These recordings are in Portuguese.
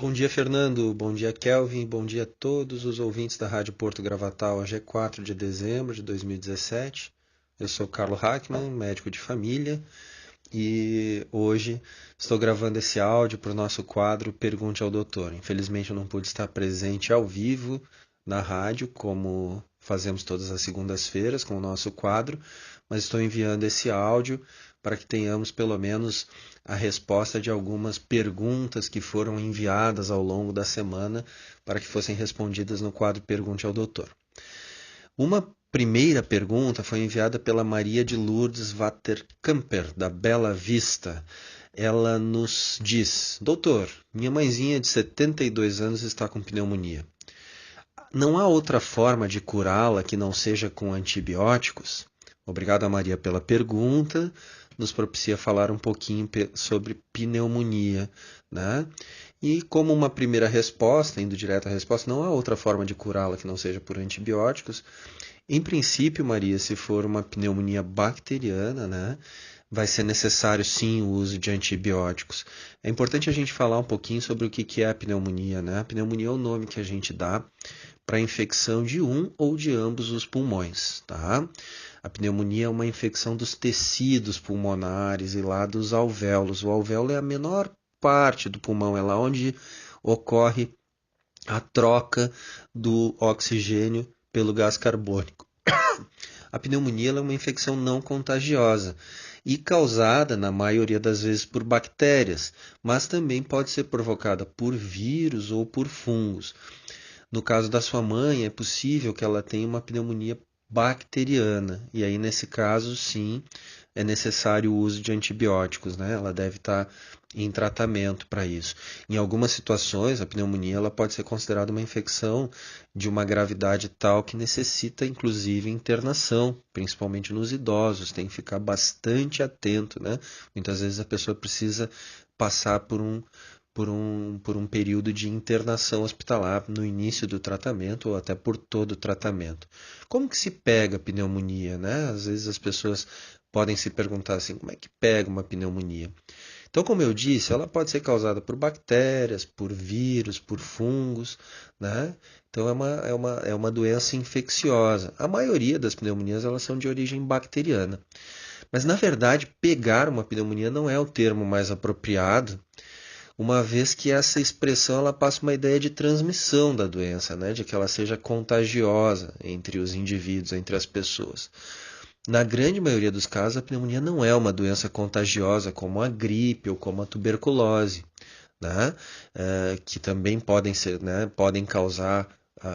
Bom dia, Fernando. Bom dia, Kelvin. Bom dia a todos os ouvintes da Rádio Porto Gravatal. Hoje é 4 de dezembro de 2017. Eu sou Carlo Hackman, médico de família, e hoje estou gravando esse áudio para o nosso quadro Pergunte ao Doutor. Infelizmente eu não pude estar presente ao vivo na rádio, como fazemos todas as segundas-feiras com o nosso quadro, mas estou enviando esse áudio para que tenhamos pelo menos a resposta de algumas perguntas que foram enviadas ao longo da semana para que fossem respondidas no quadro Pergunte ao Doutor. Uma primeira pergunta foi enviada pela Maria de Lourdes Waterkamper, da Bela Vista. Ela nos diz: Doutor, minha mãezinha de 72 anos está com pneumonia. Não há outra forma de curá-la que não seja com antibióticos? Obrigado, Maria, pela pergunta. Nos propicia falar um pouquinho sobre pneumonia, né? E como uma primeira resposta, indo direto à resposta, não há outra forma de curá-la que não seja por antibióticos. Em princípio, Maria, se for uma pneumonia bacteriana, né, vai ser necessário sim o uso de antibióticos. É importante a gente falar um pouquinho sobre o que é a pneumonia, né? A pneumonia é o nome que a gente dá para a infecção de um ou de ambos os pulmões, tá? A pneumonia é uma infecção dos tecidos pulmonares e lá dos alvéolos. O alvéolo é a menor parte do pulmão, é lá onde ocorre a troca do oxigênio pelo gás carbônico. A pneumonia é uma infecção não contagiosa e causada, na maioria das vezes, por bactérias, mas também pode ser provocada por vírus ou por fungos. No caso da sua mãe, é possível que ela tenha uma pneumonia bacteriana. E aí, nesse caso, sim, é necessário o uso de antibióticos, né? Ela deve estar em tratamento para isso. Em algumas situações, a pneumonia ela pode ser considerada uma infecção de uma gravidade tal que necessita, inclusive, internação, principalmente nos idosos. Tem que ficar bastante atento, né? Muitas vezes a pessoa precisa passar por um período de internação hospitalar no início do tratamento ou até por todo o tratamento. Como que se pega pneumonia, né? Às vezes as pessoas podem se perguntar assim, como é que pega uma pneumonia? Então, como eu disse, ela pode ser causada por bactérias, por vírus, por fungos, né? Então, é uma doença infecciosa. A maioria das pneumonias elas são de origem bacteriana. Mas, na verdade, pegar uma pneumonia não é o termo mais apropriado, uma vez que essa expressão ela passa uma ideia de transmissão da doença, né? De que ela seja contagiosa entre os indivíduos, entre as pessoas. Na grande maioria dos casos, a pneumonia não é uma doença contagiosa como a gripe ou como a tuberculose, né? Que também podem ser, né? Podem causar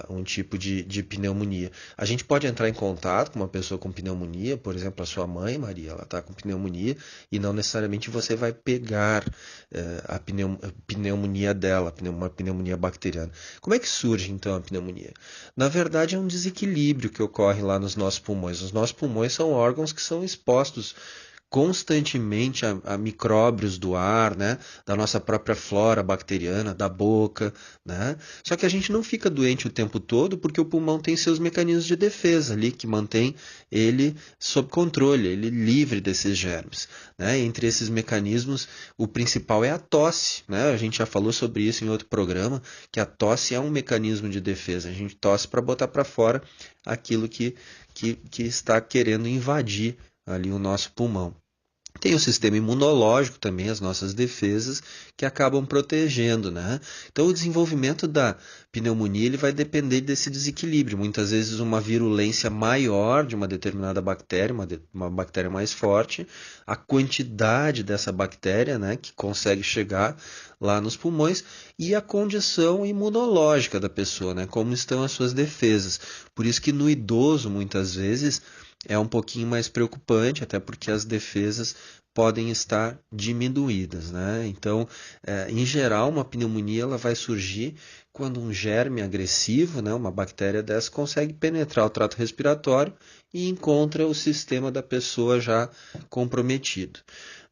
um tipo de pneumonia. A gente pode entrar em contato com uma pessoa com pneumonia, por exemplo, a sua mãe, Maria, ela está com pneumonia, e não necessariamente você vai pegar a pneumonia dela, uma pneumonia bacteriana. Como é que surge então a pneumonia? Na verdade, é um desequilíbrio que ocorre lá nos nossos pulmões. Os nossos pulmões são órgãos que são expostos constantemente a micróbios do ar, né, da nossa própria flora bacteriana, da boca, né? Só que a gente não fica doente o tempo todo porque o pulmão tem seus mecanismos de defesa ali que mantém ele sob controle, ele livre desses germes, né? Entre esses mecanismos, o principal é a tosse, né? A gente já falou sobre isso em outro programa, que a tosse é um mecanismo de defesa. A gente tosse para botar para fora aquilo que está querendo invadir ali o nosso pulmão. Tem o sistema imunológico também, as nossas defesas, que acabam protegendo, né? Então, o desenvolvimento da pneumonia ele vai depender desse desequilíbrio. Muitas vezes, uma virulência maior de uma determinada bactéria, uma bactéria mais forte, a quantidade dessa bactéria, né, que consegue chegar lá nos pulmões, e a condição imunológica da pessoa, né? Como estão as suas defesas. Por isso que no idoso, muitas vezes, é um pouquinho mais preocupante, até porque as defesas podem estar diminuídas, né? Então, em geral, uma pneumonia ela vai surgir quando um germe agressivo, né, uma bactéria dessa, consegue penetrar o trato respiratório e encontra o sistema da pessoa já comprometido.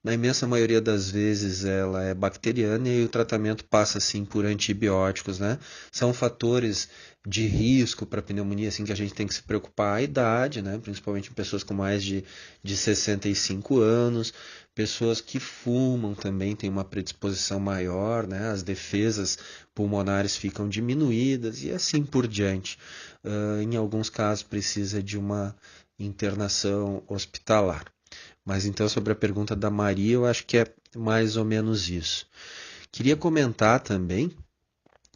Na imensa maioria das vezes ela é bacteriana e o tratamento passa assim por antibióticos, né? São fatores de risco para pneumonia assim que a gente tem que se preocupar a idade, né? Principalmente em pessoas com mais de 65 anos, pessoas que fumam também têm uma predisposição maior, né? As defesas pulmonares ficam diminuídas e assim por diante. Em alguns casos precisa de uma internação hospitalar. Mas então, sobre a pergunta da Maria, eu acho que é mais ou menos isso. Queria comentar também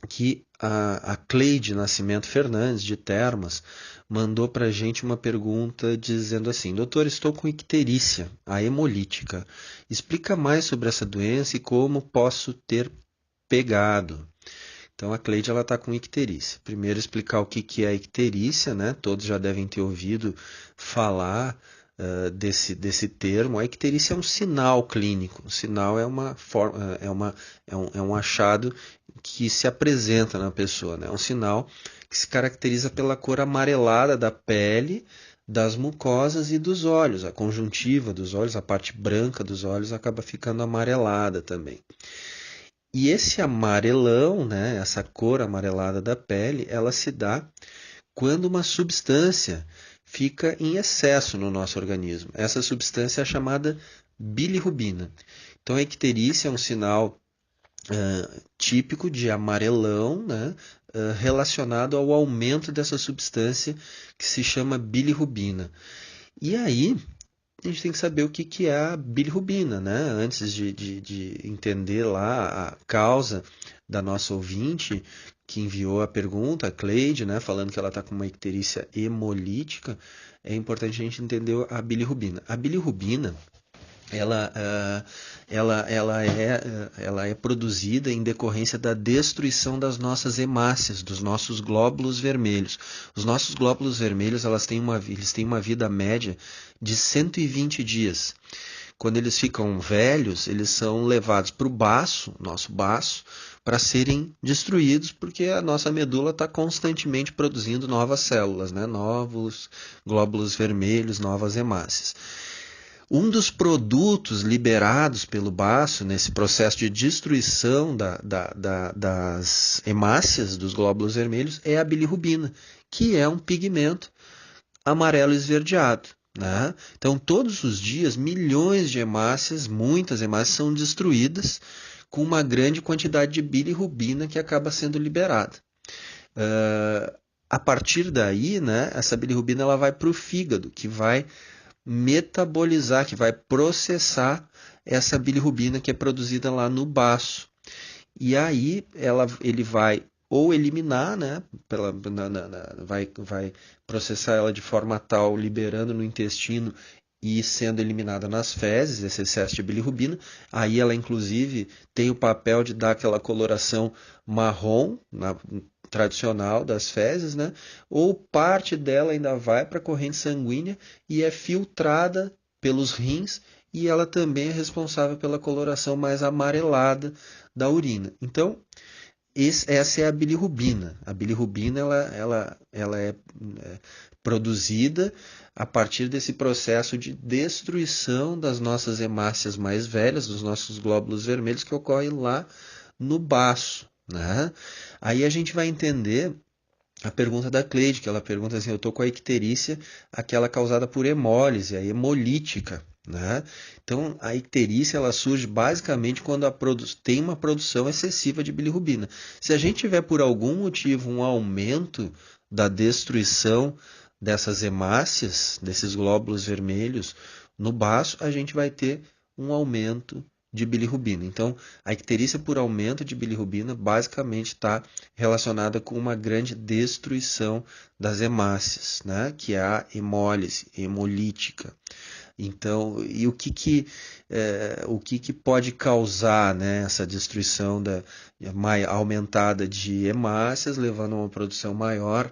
que a Cleide Nascimento Fernandes, de Termas, mandou para a gente uma pergunta dizendo assim: Doutor, estou com icterícia, a hemolítica. Explica mais sobre essa doença e como posso ter pegado. Então a Cleide está com icterícia. Primeiro explicar o que é a icterícia, né? Todos já devem ter ouvido falar desse termo. A icterícia é um sinal clínico. O sinal é uma forma, é um achado que se apresenta na pessoa, né? É um sinal que se caracteriza pela cor amarelada da pele, das mucosas e dos olhos. A conjuntiva dos olhos, a parte branca dos olhos acaba ficando amarelada também. E esse amarelão, né, essa cor amarelada da pele, ela se dá quando uma substância fica em excesso no nosso organismo. Essa substância é chamada bilirrubina. Então a icterícia é um sinal típico de amarelão, né, relacionado ao aumento dessa substância que se chama bilirrubina. E aí a gente tem que saber o que é a bilirrubina, né? Antes de entender lá a causa da nossa ouvinte que enviou a pergunta, a Cleide, né? Falando que ela está com uma icterícia hemolítica, é importante a gente entender a bilirrubina. A bilirrubina, ela, ela é produzida em decorrência da destruição das nossas hemácias, dos nossos glóbulos vermelhos. Os nossos glóbulos vermelhos eles têm uma vida média de 120 dias. Quando eles ficam velhos, eles são levados para o baço, nosso baço, para serem destruídos, porque a nossa medula está constantemente produzindo novas células, né? Novos glóbulos vermelhos, novas hemácias. Um dos produtos liberados pelo baço nesse processo de destruição das hemácias dos glóbulos vermelhos é a bilirrubina, que é um pigmento amarelo esverdeado. Né? Então, todos os dias, milhões de hemácias, muitas hemácias, são destruídas com uma grande quantidade de bilirrubina que acaba sendo liberada. A partir daí, né, essa bilirrubina ela vai para o fígado, que vai metabolizar, que vai processar essa bilirrubina que é produzida lá no baço. E aí ele vai ou eliminar, né, vai processar ela de forma tal, liberando no intestino e sendo eliminada nas fezes, esse excesso de bilirrubina. Aí ela, inclusive, tem o papel de dar aquela coloração marrom, tradicional das fezes, né? Ou parte dela ainda vai para a corrente sanguínea e é filtrada pelos rins e ela também é responsável pela coloração mais amarelada da urina. Então, essa é a bilirrubina. A bilirrubina ela é produzida a partir desse processo de destruição das nossas hemácias mais velhas, dos nossos glóbulos vermelhos, que ocorre lá no baço. Né? Aí a gente vai entender a pergunta da Cleide, que ela pergunta assim: eu estou com a icterícia, aquela causada por hemólise, a hemolítica. Né? Então, a icterícia ela surge basicamente quando tem uma produção excessiva de bilirrubina. Se a gente tiver por algum motivo um aumento da destruição dessas hemácias, desses glóbulos vermelhos no baço, a gente vai ter um aumento de bilirrubina. Então, a icterícia por aumento de bilirrubina basicamente está relacionada com uma grande destruição das hemácias, né? Que é a hemólise, hemolítica. Então, e o que pode causar, né, essa destruição aumentada de hemácias, levando a uma produção maior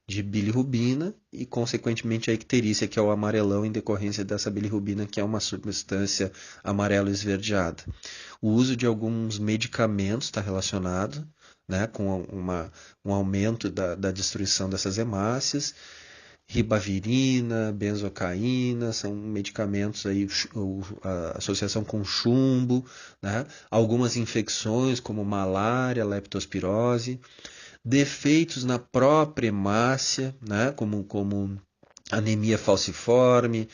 de bilirrubina e, consequentemente, a icterícia, que é o amarelão em decorrência dessa bilirrubina, que é uma substância amarelo esverdeada. O uso de alguns medicamentos está relacionado, né, com um aumento da destruição dessas hemácias. ribavirina, benzocaína, são medicamentos aí, a associação com chumbo, né? Algumas infecções como malária, leptospirose, defeitos na própria hemácia, né? Como anemia falciforme,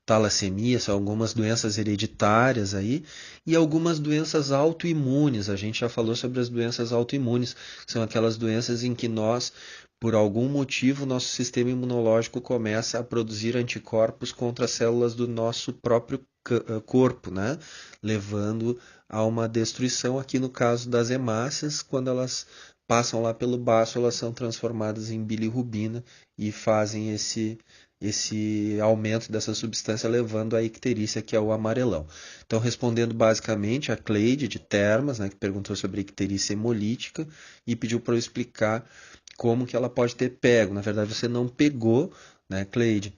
talassemia, são algumas doenças hereditárias aí, e algumas doenças autoimunes. A gente já falou sobre as doenças autoimunes, são aquelas doenças em que nós, por algum motivo, nosso sistema imunológico começa a produzir anticorpos contra as células do nosso próprio corpo, né? Levando a uma destruição. Aqui no caso das hemácias, quando elas passam lá pelo baço, elas são transformadas em bilirrubina e fazem esse aumento dessa substância, levando à icterícia, que é o amarelão. Então, respondendo basicamente a Cleide de Termas, né, que perguntou sobre a icterícia hemolítica e pediu para eu explicar como que ela pode ter pego. Na verdade, você não pegou, né, Cleide?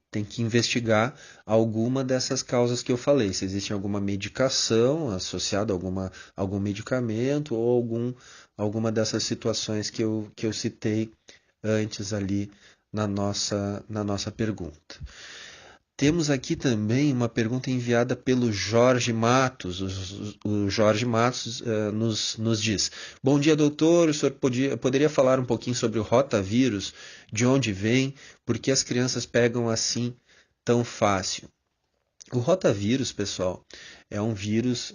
Tem que investigar alguma dessas causas que eu falei. Se existe alguma medicação associada a algum medicamento ou alguma dessas situações que eu citei antes ali na nossa pergunta. Temos aqui também uma pergunta enviada pelo Jorge Matos. O Jorge Matos nos diz: Bom dia, doutor. O senhor poderia falar um pouquinho sobre o rotavírus? De onde vem? Por que as crianças pegam assim tão fácil? O rotavírus, pessoal, é um vírus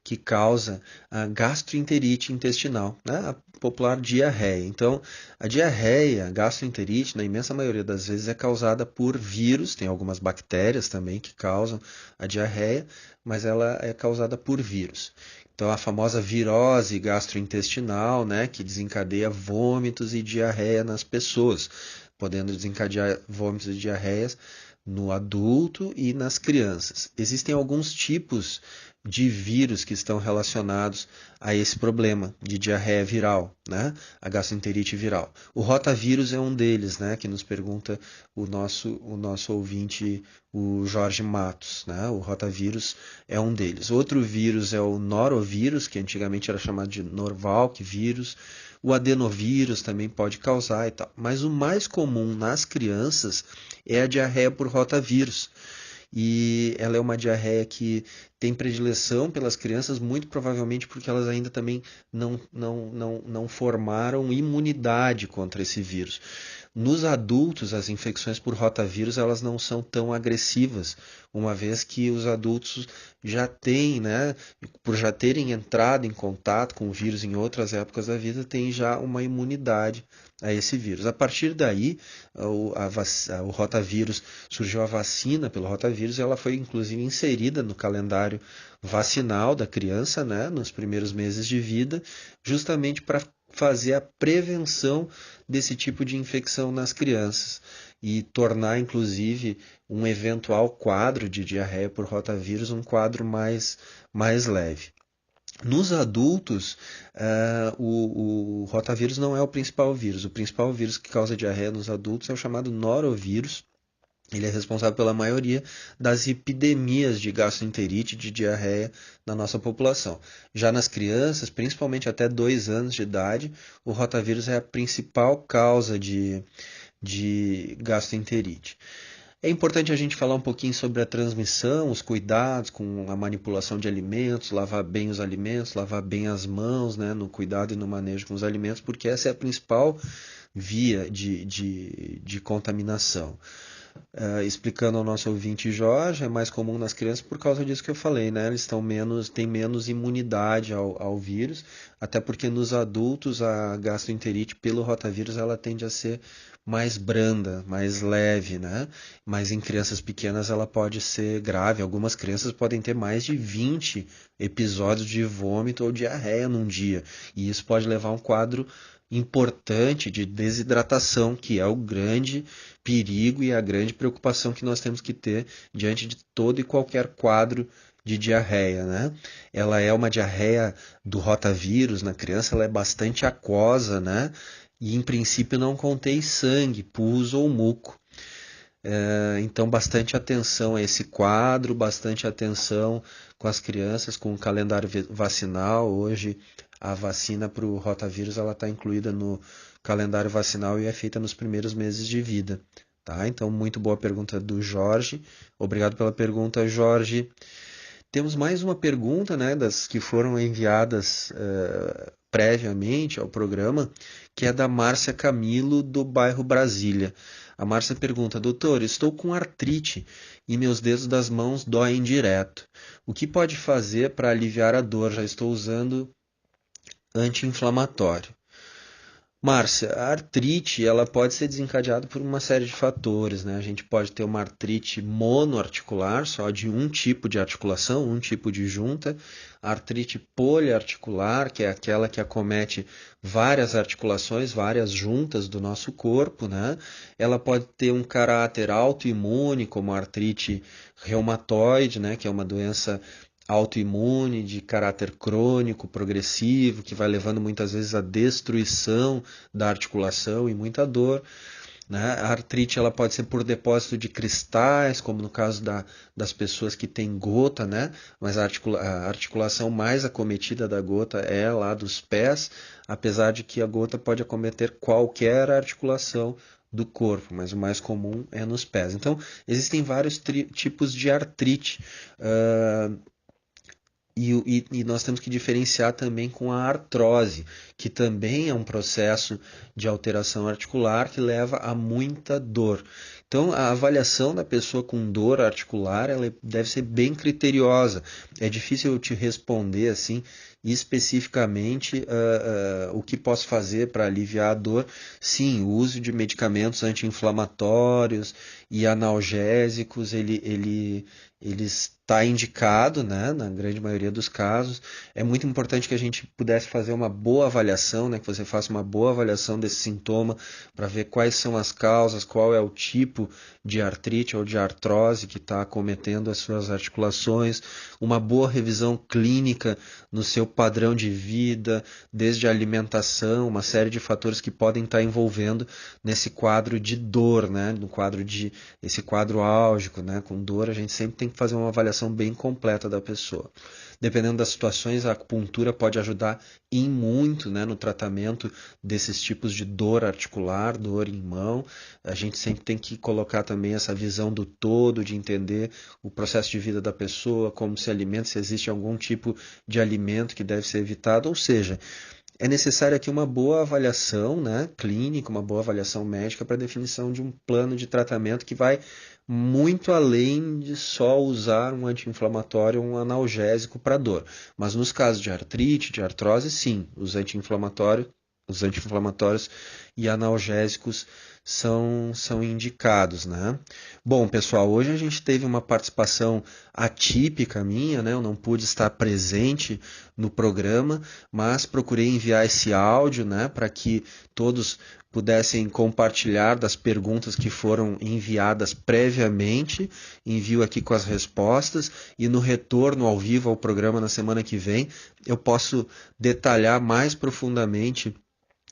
que causa a gastroenterite intestinal, né? A popular diarreia. Então, a diarreia, a gastroenterite, na imensa maioria das vezes, é causada por vírus. Tem algumas bactérias também que causam a diarreia, mas ela é causada por vírus. Então, a famosa virose gastrointestinal, né, que desencadeia vômitos e diarreia nas pessoas, podendo desencadear vômitos e diarreias no adulto e nas crianças. Existem alguns tipos de vírus que estão relacionados a esse problema de diarreia viral, né? A gastroenterite viral. O rotavírus é um deles, né? Que nos pergunta o nosso ouvinte, o Jorge Matos, né? O rotavírus é um deles. Outro vírus é o norovírus, que antigamente era chamado de Norvalk vírus. O adenovírus também pode causar e tal. Mas o mais comum nas crianças é a diarreia por rotavírus. E ela é uma diarreia que tem predileção pelas crianças, muito provavelmente porque elas ainda também não formaram imunidade contra esse vírus. Nos adultos, as infecções por rotavírus elas não são tão agressivas, uma vez que os adultos já têm, né, por já terem entrado em contato com o vírus em outras épocas da vida, têm já uma imunidade a esse vírus. A partir daí, o rotavírus, surgiu a vacina pelo rotavírus, e ela foi inclusive inserida no calendário vacinal da criança, né, nos primeiros meses de vida, justamente para fazer a prevenção desse tipo de infecção nas crianças e tornar, inclusive, um eventual quadro de diarreia por rotavírus um quadro mais leve. Nos adultos, o rotavírus não é o principal vírus. O principal vírus que causa diarreia nos adultos é o chamado norovírus. Ele é responsável pela maioria das epidemias de gastroenterite, de diarreia na nossa população. Já nas crianças, principalmente até 2 anos de idade, o rotavírus é a principal causa de gastroenterite. É importante a gente falar um pouquinho sobre a transmissão, os cuidados com a manipulação de alimentos, lavar bem os alimentos, lavar bem as mãos, né, no cuidado e no manejo com os alimentos, porque essa é a principal via de contaminação. Explicando ao nosso ouvinte Jorge, é mais comum nas crianças por causa disso que eu falei, né? Eles têm menos imunidade ao vírus, até porque nos adultos a gastroenterite pelo rotavírus ela tende a ser mais branda, mais leve, né? Mas em crianças pequenas ela pode ser grave. Algumas crianças podem ter mais de 20 episódios de vômito ou diarreia num dia, e isso pode levar a um quadro importante de desidratação, que é o grande perigo e a grande preocupação que nós temos que ter diante de todo e qualquer quadro de diarreia, né? Ela é uma diarreia do rotavírus na criança, ela é bastante aquosa, né? E em princípio não contém sangue, pus ou muco. Então, bastante atenção a esse quadro, bastante atenção com as crianças, com o calendário vacinal. Hoje, a vacina para o rotavírus ela está incluída no calendário vacinal e é feita nos primeiros meses de vida. Tá? Então, muito boa pergunta do Jorge. Obrigado pela pergunta, Jorge. Temos mais uma pergunta, né, das que foram enviadas previamente ao programa, que é da Márcia Camilo, do bairro Brasília. A Márcia pergunta: doutor, estou com artrite e meus dedos das mãos doem direto. O que pode fazer para aliviar a dor? Já estou usando anti-inflamatório. Márcia, a artrite ela pode ser desencadeada por uma série de fatores, né? A gente pode ter uma artrite monoarticular, só de um tipo de articulação, um tipo de junta. A artrite poliarticular, que é aquela que acomete várias articulações, várias juntas do nosso corpo, né? Ela pode ter um caráter autoimune, como a artrite reumatoide, né? Que é uma doença autoimune, de caráter crônico, progressivo, que vai levando muitas vezes à destruição da articulação e muita dor. Né? A artrite ela pode ser por depósito de cristais, como no caso das pessoas que têm gota, né? Mas a articulação mais acometida da gota é lá dos pés, apesar de que a gota pode acometer qualquer articulação do corpo, mas o mais comum é nos pés. Então, existem vários tipos de artrite. E nós temos que diferenciar também com a artrose, que também é um processo de alteração articular que leva a muita dor. Então, a avaliação da pessoa com dor articular ela deve ser bem criteriosa. É difícil eu te responder assim especificamente o que posso fazer para aliviar a dor. Sim, o uso de medicamentos anti-inflamatórios e analgésicos, ele está indicado, né, na grande maioria dos casos. É muito importante que a gente pudesse fazer uma boa avaliação, né, que você faça uma boa avaliação desse sintoma para ver quais são as causas, qual é o tipo de artrite ou de artrose que está acometendo as suas articulações, uma boa revisão clínica no seu padrão de vida, desde a alimentação, uma série de fatores que podem estar envolvendo nesse quadro de dor, né, no quadro de esse quadro álgico, né, com dor, a gente sempre tem que fazer uma avaliação bem completa da pessoa. Dependendo das situações, a acupuntura pode ajudar em muito, né, no tratamento desses tipos de dor articular, dor em mão. A gente sempre tem que colocar também essa visão do todo, de entender o processo de vida da pessoa, como se alimenta, se existe algum tipo de alimento que deve ser evitado, ou seja, é necessária aqui uma boa avaliação, né, clínica, uma boa avaliação médica para a definição de um plano de tratamento que vai muito além de só usar um anti-inflamatório ou um analgésico para dor. Mas nos casos de artrite, de artrose, sim, os anti-inflamatórios e analgésicos são indicados, né? Bom, pessoal, hoje a gente teve uma participação atípica minha, né? Eu não pude estar presente no programa, mas procurei enviar esse áudio, né, para que todos pudessem compartilhar das perguntas que foram enviadas previamente. Envio aqui com as respostas e no retorno ao vivo ao programa na semana que vem eu posso detalhar mais profundamente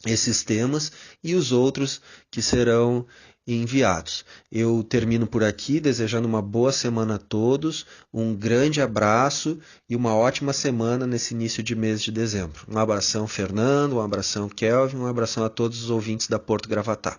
esses temas e os outros que serão enviados. Eu termino por aqui desejando uma boa semana a todos, um grande abraço e uma ótima semana nesse início de mês de dezembro. Um abração, Fernando, um abração, Kelvin, um abração a todos os ouvintes da Porto Gravatá.